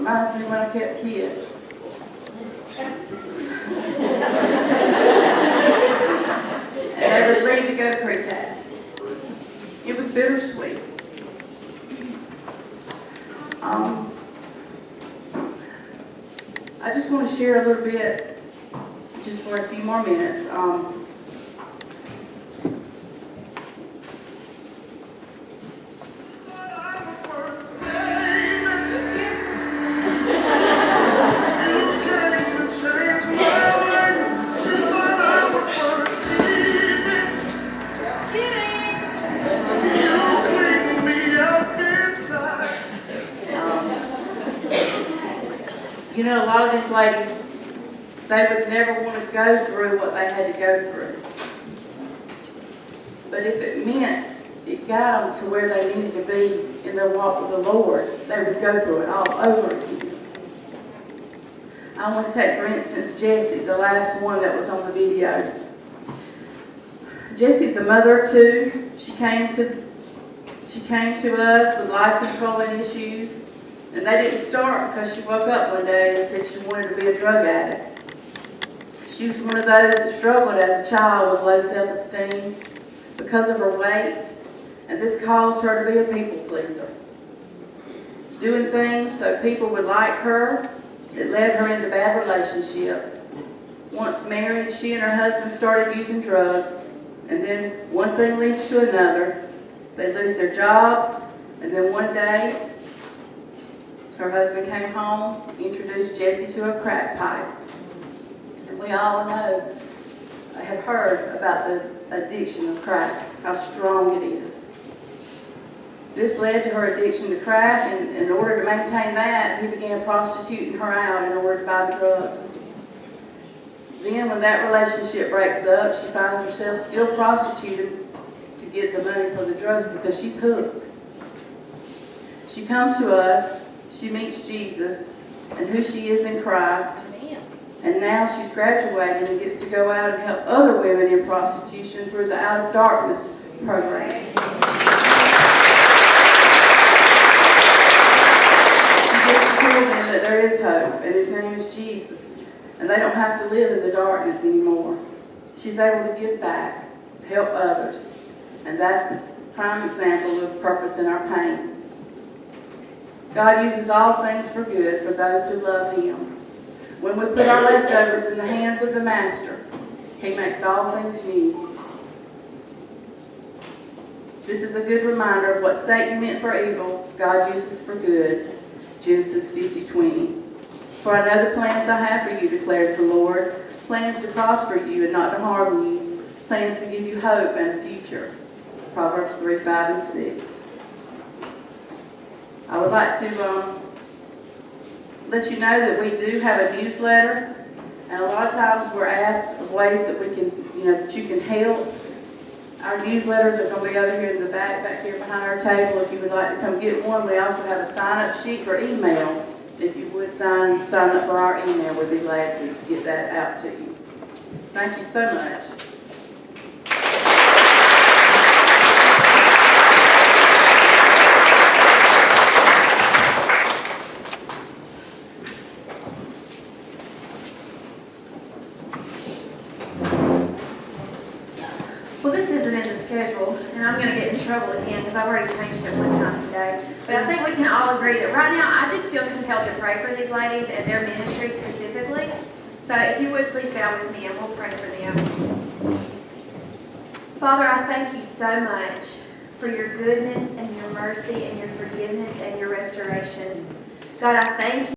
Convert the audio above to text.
Reminds me when I kept kids. And they would leave to go to pre-K. It was bittersweet. I just want to share a little bit, just for a few more minutes. You know, a lot of these ladies, they would never want to go through what they had to go through. But if it meant it got them to where they needed to be in their walk with the Lord, they would go through it all over again. I want to take, for instance, Jessie, the last one that was on the video. Jessie's a mother of two. She came to us with life-controlling issues. And they didn't start because she woke up one day and said she wanted to be a drug addict. She was one of those that struggled as a child with low self-esteem because of her weight, and this caused her to be a people pleaser. Doing things so people would like her, it led her into bad relationships. Once married, she and her husband started using drugs, and then one thing leads to another. They lose their jobs, and then one day, her husband came home, introduced Jessie to a crack pipe. And we all know, I have heard about the addiction of crack, how strong it is. This led to her addiction to crack, and in order to maintain that, he began prostituting her out in order to buy the drugs. Then when that relationship breaks up, she finds herself still prostituting to get the money for the drugs because she's hooked. She comes to us. She meets Jesus and who she is in Christ. Amen. And now she's graduating and gets to go out and help other women in prostitution through the Out of Darkness program. She gets to tell them that there is hope, and his name is Jesus. And they don't have to live in the darkness anymore. She's able to give back, to help others. And that's the prime example of purpose in our pain. God uses all things for good for those who love Him. When we put our leftovers in the hands of the Master, He makes all things new. This is a good reminder of what Satan meant for evil, God uses for good. Genesis 50:20. For I know the plans I have for you, declares the Lord, plans to prosper you and not to harm you, plans to give you hope and a future. Proverbs 3:5 and 6. I would like to let you know that we do have a newsletter, and a lot of times we're asked of ways that we can, that you can help. Our newsletters are going to be over here in the back here behind our table. If you would like to come get one, we also have a sign-up sheet for email. If you would sign up for our email, we'd be glad to get that out to you. Thank you so much. Well, this isn't in the schedule, and I'm going to get in trouble again because I've already changed it one time today. But I think we can all agree that right now I just feel compelled to pray for these ladies and their ministry specifically. So if you would please bow with me and we'll pray for them. Father, I thank you so much for your goodness and your mercy and your forgiveness and your restoration. God, I thank you.